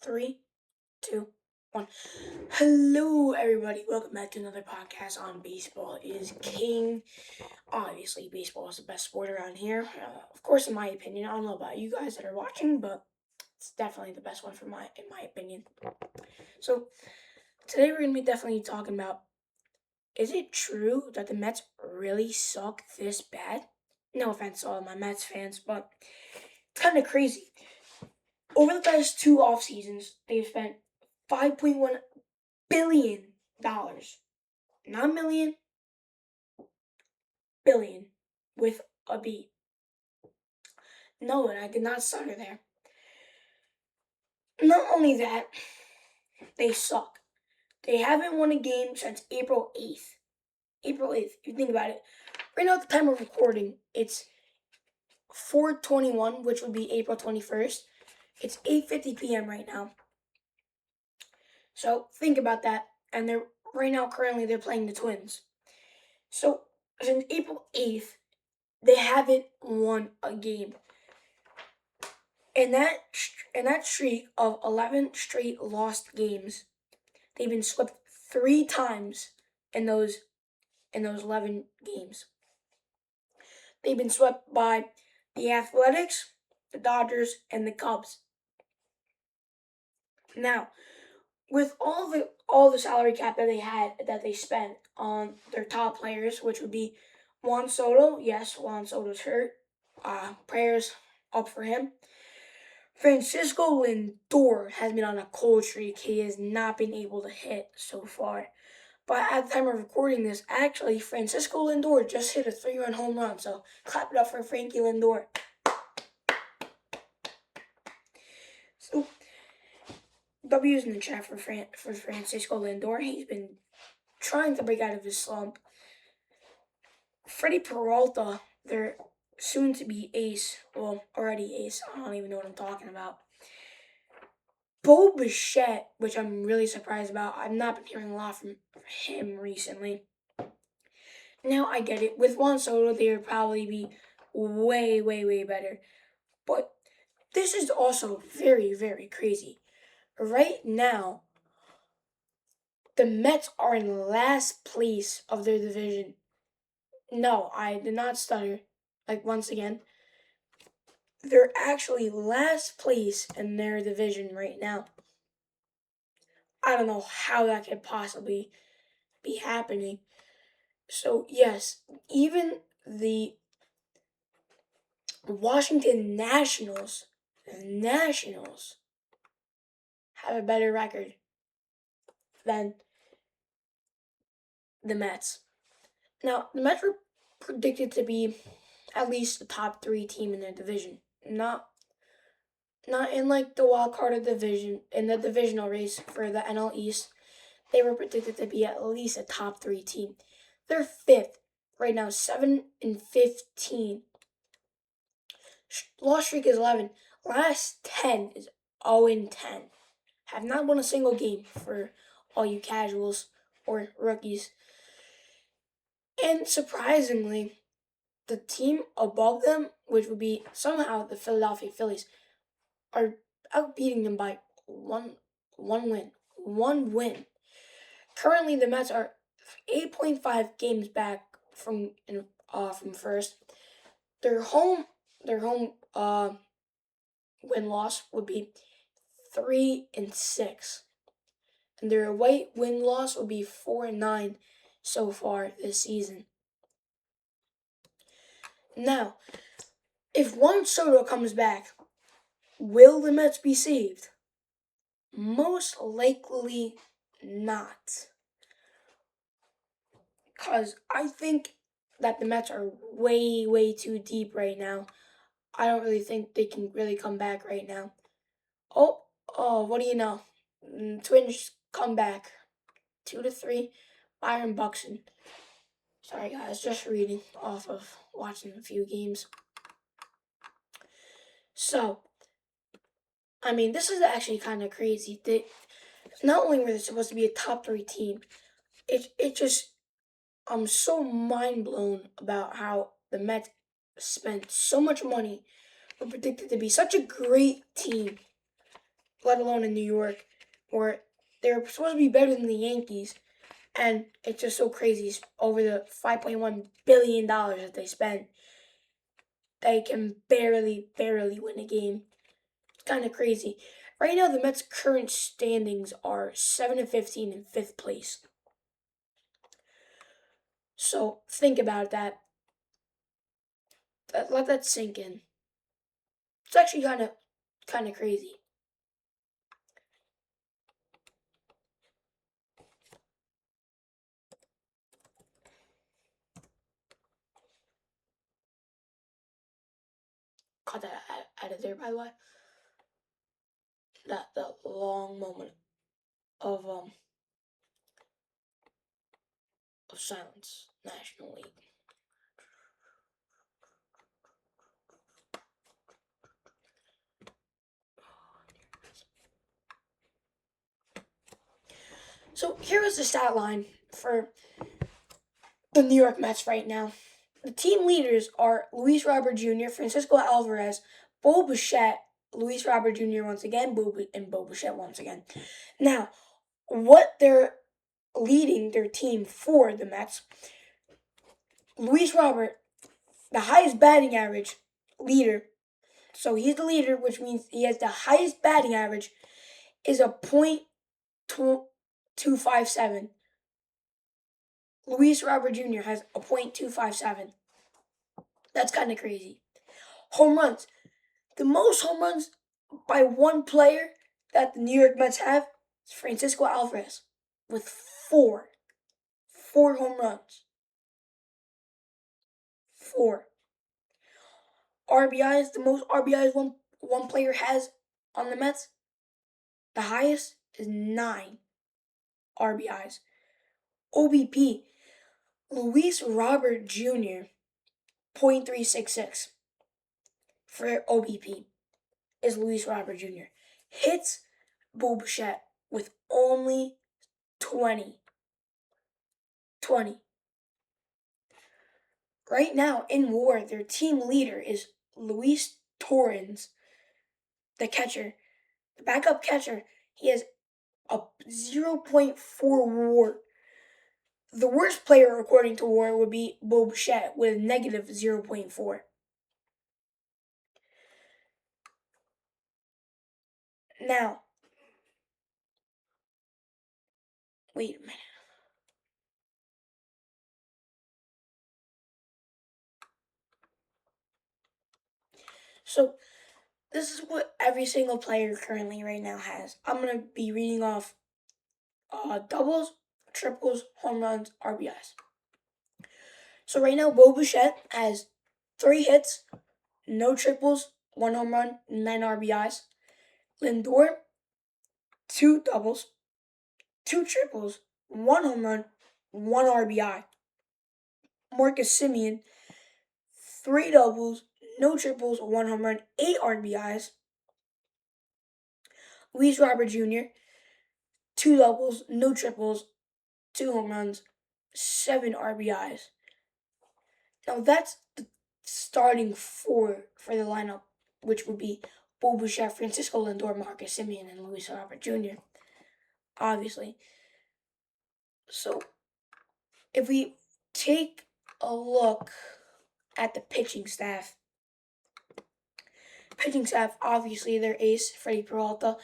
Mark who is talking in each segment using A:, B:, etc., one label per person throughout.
A: Three, two, one. Hello, everybody. Welcome back to another podcast on Baseball is King. Obviously, baseball is the best sport around here. Of course, in my opinion. I don't know about you guys that are watching, but it's definitely the best one in my opinion. So today we're gonna be definitely talking about: is it true that the Mets really suck this bad? No offense to all my Mets fans, but it's kind of crazy. Over the past two off seasons, they've spent $5.1 billion, not million, billion, with a B. No, and I did not stutter there. Not only that, they suck. They haven't won a game since April 8th. April 8th, if you think about it. Right now, at the time of recording, it's 4:21, which would be April 21st. It's 8:50 p.m. right now. So think about that. And they're right now, currently, they're playing the Twins. So since April 8th, they haven't won a game. In that streak of 11 straight lost games, they've been swept 3 times in those 11 games. They've been swept by the Athletics, the Dodgers, and the Cubs. Now, with all the salary cap that they spent on their top players, which would be Juan Soto. Yes, Juan Soto's hurt. Prayers up for him. Francisco Lindor has been on a cold streak. He has not been able to hit so far. But at the time of recording this, actually, Francisco Lindor just hit a 3-run home run. So clap it up for Frankie Lindor. So W's in the chat for Francisco Lindor. He's been trying to break out of his slump. Freddie Peralta, their soon-to-be ace, well, already ace. I don't even know what I'm talking about. Bo Bichette, which I'm really surprised about. I've not been hearing a lot from him recently. Now I get it. With Juan Soto, they would probably be way, way, way better. But this is also very, very crazy. Right now, the Mets are in last place of their division. No, I did not stutter. Once again, they're actually last place in their division right now. I don't know how that could possibly be happening. So, yes, even the Washington Nationals have a better record than the Mets. Now, the Mets were predicted to be at least the top 3 team in their division. Not in the wild card of division, in the divisional race for the NL East. They were predicted to be at least a top 3 team. They're 5th right now, 7-15. Loss streak is 11. Last 10 is 0-10. Have not won a single game for all you casuals or rookies. And surprisingly, the team above them, which would be somehow the Philadelphia Phillies, are outbeating them by one win. One win. Currently, the Mets are 8.5 games back from first. Their home win loss would be 3-6, and their away win loss would be 4-9 so far this season. Now, if Juan Soto comes back, will the Mets be saved? Most likely not. Because I think that the Mets are way, way too deep right now. I don't really think they can really come back right now. Oh, what do you know? Twins come back. 2-3. Byron Buxton. Sorry, guys, just reading off of watching a few games. So, I mean, this is actually kind of crazy. Not only were they supposed to be a top 3 team, it just, I'm so mind blown about how the Mets spent so much money. Were predicted to be such a great team. let alone in New York, where they're supposed to be better than the Yankees. And it's just so crazy. Over the $5.1 billion that they spent, they can barely win a game. It's kind of crazy. Right now, the Mets' current standings are 7-15 in fifth place. So think about that. Let that sink in. It's actually kind of crazy. Cut that out of there, by the way. That long moment of silence. National League. So here is the stat line for the New York Mets right now. The team leaders are Luis Robert Jr., Francisco Alvarez, Bo Bichette, Luis Robert Jr. once again, and Bo Bichette once again. Now, what they're leading their team for the Mets, Luis Robert, the highest batting average leader, so he's the leader, which means he has the highest batting average, is a .257. Luis Robert Jr. has a .257. That's kind of crazy. Home runs. The most home runs by one player that the New York Mets have is Francisco Alvarez with 4. 4 home runs. 4. RBIs, the most RBIs one player has on the Mets, the highest is 9 RBIs. OBP, Luis Robert Jr., .366 for OBP is Luis Robert Jr. Hits Bo Bichette with only 20. Right now in WAR, their team leader is Luis Torrens, the catcher. The backup catcher, he has a 0.4 WAR. The worst player according to WAR would be Bo Bichette with negative 0.4. Now, wait a minute. So, this is what every single player currently right now has. I'm going to be reading off doubles, triples, home runs, RBIs. So right now, Bo Bichette has 3 hits, no triples, 1 home run, 9 RBIs. Lindor, 2 doubles, 2 triples, 1 home run, 1 RBI. Marcus Semien, 3 doubles, no triples, 1 home run, 8 RBIs. Luis Robert Jr., 2 doubles, no triples, 2 home runs, 7 RBIs. Now that's the starting 4 for the lineup, which would be Bo Bichette, Francisco Lindor, Marcus Semien, and Luis Robert Jr. Obviously. So if we take a look at the pitching staff, obviously their ace, Freddie Peralta.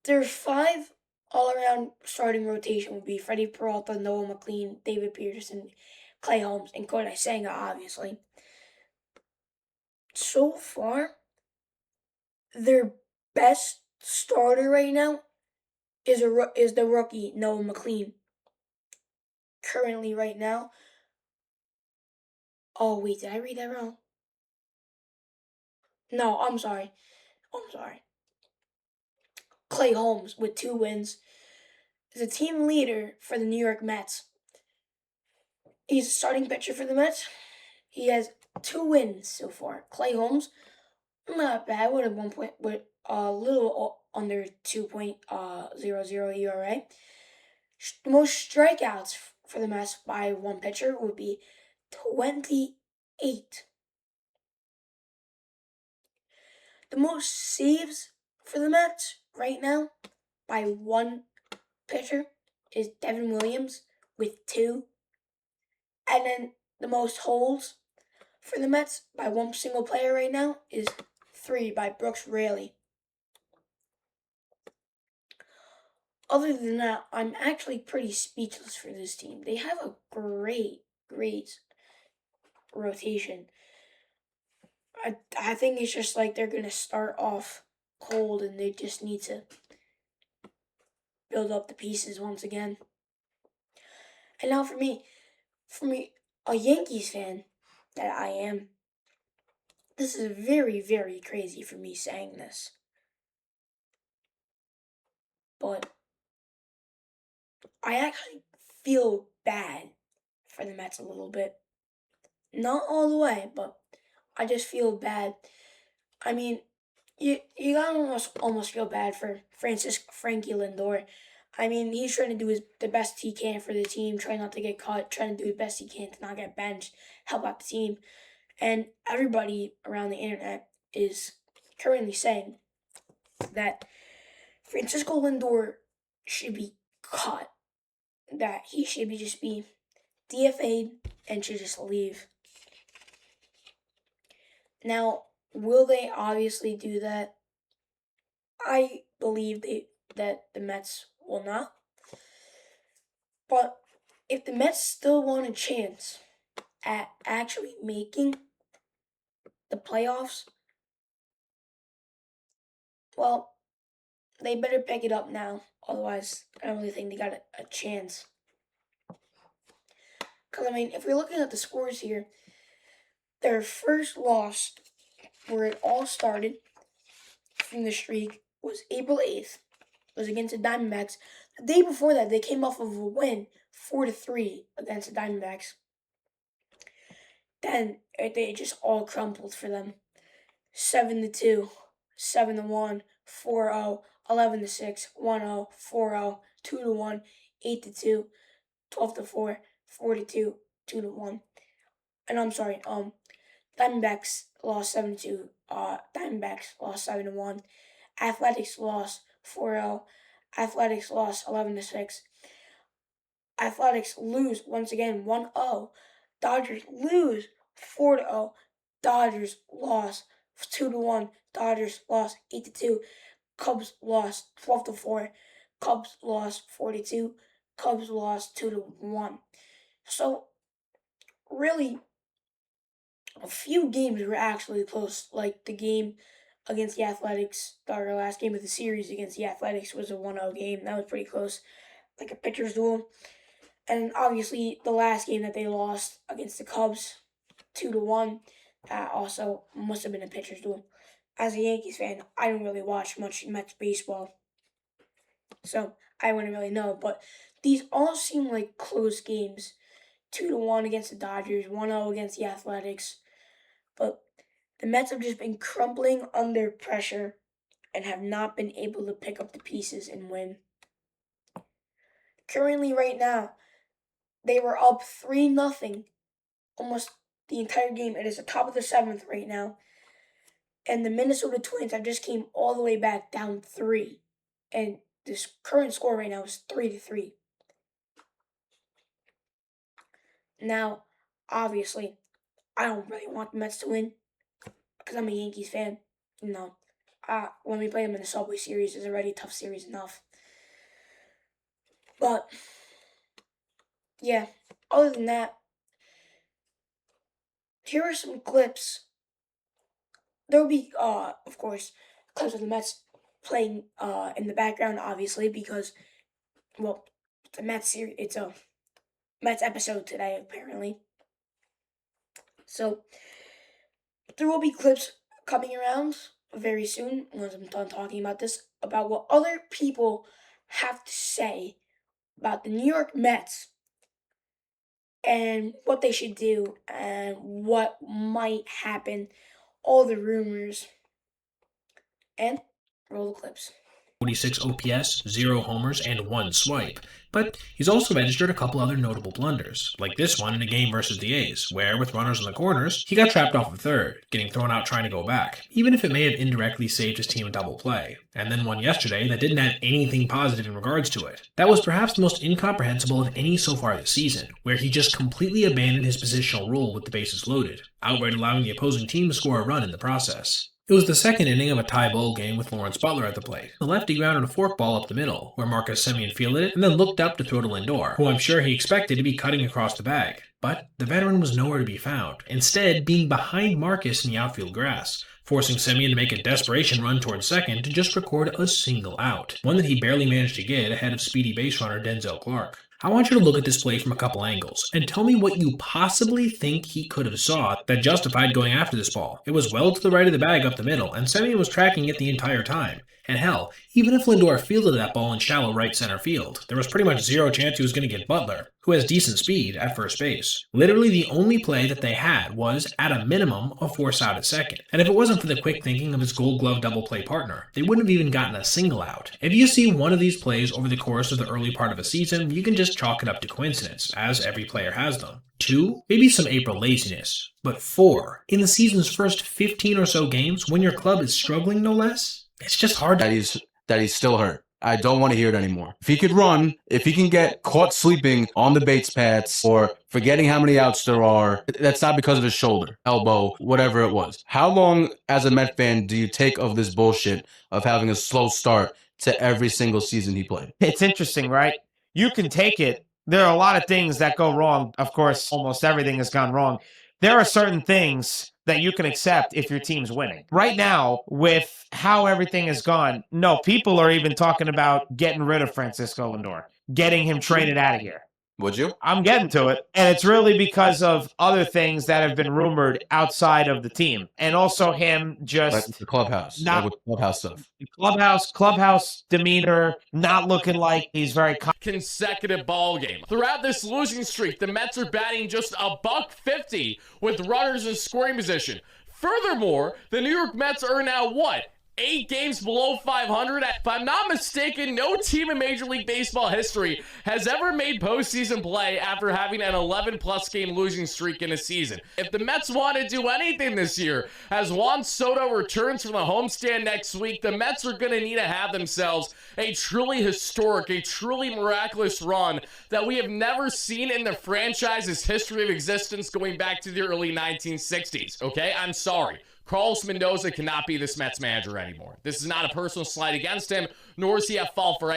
A: Their 5 all-around starting rotation would be Freddie Peralta, Noah McLean, David Peterson, Clay Holmes, and Kodai Senga, obviously. So far, their best starter right now is the rookie Noah McLean. Currently, right now. Oh wait, did I read that wrong? No, I'm sorry. Clay Holmes with 2 wins is a team leader for the New York Mets. He's a starting pitcher for the Mets. He has 2 wins so far. Clay Holmes, not bad with a little under 2.00 ERA. The most strikeouts for the Mets by one pitcher would be 28. The most saves for the Mets right now by one pitcher is Devin Williams with 2. And then the most holds for the Mets by one single player right now is 3 by Brooks Raley. Other than that, I'm actually pretty speechless for this team. They have a great rotation. I think it's just like they're going to start off cold and they just need to build up the pieces once again. And now for me, a Yankees fan that I am, this is very, very crazy for me saying this. But I actually feel bad for the Mets a little bit. Not all the way, but I just feel bad. I mean, you gotta almost feel bad for Frankie Lindor. I mean, he's trying to do the best he can for the team, trying not to get caught, trying to do the best he can to not get benched, help out the team. And everybody around the internet is currently saying that Francisco Lindor should be cut, that he should just be DFA'd and should just leave. Now, will they obviously do that? I believe that the Mets will not. But if the Mets still want a chance at actually making the playoffs, well, they better pick it up now. Otherwise, I don't really think they got a chance. Because, I mean, if we're looking at the scores here, their first loss, where it all started from the streak, was April 8th. It was against the Diamondbacks. The day before that, they came off of a win, 4-3 against the Diamondbacks. Then they just all crumpled for them. 7-2, 7-1, 4-0, 11-6, 1-0, 4-0, 2-1, 8-2, 12-4, 4-2, 2-1. And I'm sorry, Diamondbacks lost 7-2. Diamondbacks lost 7-1. Athletics lost 4-0. Athletics lost 11-6. Athletics lose once again 1-0. Dodgers lose 4-0. Dodgers lost 2-1. Dodgers lost 8-2. Cubs lost 12-4. Cubs lost 4-2. Cubs lost 2-1. So really, a few games were actually close. Like the game against the Athletics, our last game of the series against the Athletics was a 1-0 game. That was pretty close, like a pitcher's duel. And obviously, the last game that they lost against the Cubs, 2-1, that also must have been a pitcher's duel. As a Yankees fan, I don't really watch much Mets baseball, so I wouldn't really know. But these all seem like close games. 2-1 against the Dodgers, 1-0 against the Athletics. But the Mets have just been crumbling under pressure and have not been able to pick up the pieces and win. Currently, right now, they were up 3-0 almost the entire game. It is the top of the 7th right now. And the Minnesota Twins have just came all the way back down 3. And this current score right now is 3-3. Now, obviously, I don't really want the Mets to win because I'm a Yankees fan. When we play them in the Subway Series, it's already a tough series enough. But, yeah, other than that, here are some clips. There will be, of course, clips of the Mets playing in the background, obviously, because, well, it's a Mets series. It's a Mets episode today, apparently. So, there will be clips coming around very soon, once I'm done talking about this, about what other people have to say about the New York Mets and what they should do and what might happen, all the rumors, and roll the clips.
B: .46 OPS, 0 homers, and 1 swipe. But he's also registered a couple other notable blunders, like this one in a game versus the A's, where, with runners in the corners, he got trapped off of third, getting thrown out trying to go back, even if it may have indirectly saved his team a double play. And then one yesterday that didn't have anything positive in regards to it. That was perhaps the most incomprehensible of any so far this season, where he just completely abandoned his positional role with the bases loaded, outright allowing the opposing team to score a run in the process. It was the second inning of a tie ball game with Lawrence Butler at the plate. The lefty grounded a forkball up the middle, where Marcus Semien fielded it and then looked up to throw to Lindor, who I'm sure he expected to be cutting across the bag. But the veteran was nowhere to be found, instead being behind Marcus in the outfield grass, forcing Semien to make a desperation run towards second to just record a single out, one that he barely managed to get ahead of speedy base runner Denzel Clark. I want you to look at this play from a couple angles, and tell me what you possibly think he could have saw that justified going after this ball. It was well to the right of the bag up the middle, and Semien was tracking it the entire time. And hell, even if Lindor fielded that ball in shallow right center field, there was pretty much zero chance he was going to get Butler, who has decent speed at first base. Literally the only play that they had was, at a minimum, a force out at second. And if it wasn't for the quick thinking of his Gold Glove double play partner, they wouldn't have even gotten a single out. If you see one of these plays over the course of the early part of a season, you can just chalk it up to coincidence, as every player has them. 2, maybe some April laziness. But 4, in the season's first 15 or so games, when your club is struggling no less, it's just hard
C: that he's still hurt. I don't want to hear it anymore. If he could run, if he can get caught sleeping on the Bates pads or forgetting how many outs there are, that's not because of his shoulder, elbow, whatever it was. How long as a Met fan do you take of this bullshit of having a slow start to every single season he played?
D: It's interesting, right? You can take it. There are a lot of things that go wrong. Of course, almost everything has gone wrong. There are certain things that you can accept if your team's winning. Right now, with how everything has gone, no, people are even talking about getting rid of Francisco Lindor, getting him traded out of here.
C: Would you?
D: I'm getting to it. And it's really because of other things that have been rumored outside of the team. And also him just...
C: Like the clubhouse.
D: Not,
C: like with clubhouse stuff.
D: Clubhouse demeanor, not looking like he's very...
E: Consecutive ball game. Throughout this losing streak, the Mets are batting just $150 with runners in scoring position. Furthermore, the New York Mets are now what? 8 games below 500. If I'm not mistaken, no team in Major League Baseball history has ever made postseason play after having an 11-plus game losing streak in a season. If the Mets want to do anything this year, as Juan Soto returns from the homestand next week, the Mets are going to need to have themselves a truly historic, a truly miraculous run that we have never seen in the franchise's history of existence going back to the early 1960s. Okay, I'm sorry. Carlos Mendoza cannot be this Mets manager anymore. This is not a personal slight against him, nor does he have fault for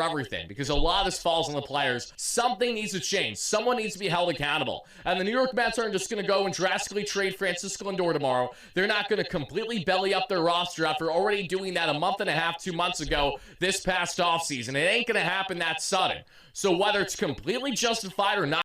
E: everything, because a lot of this falls on the players. Something needs to change. Someone needs to be held accountable. And the New York Mets aren't just going to go and drastically trade Francisco Lindor tomorrow. They're not going to completely belly up their roster after already doing that a month and a half, 2 months ago this past offseason. It ain't going to happen that sudden. So whether it's completely justified or not,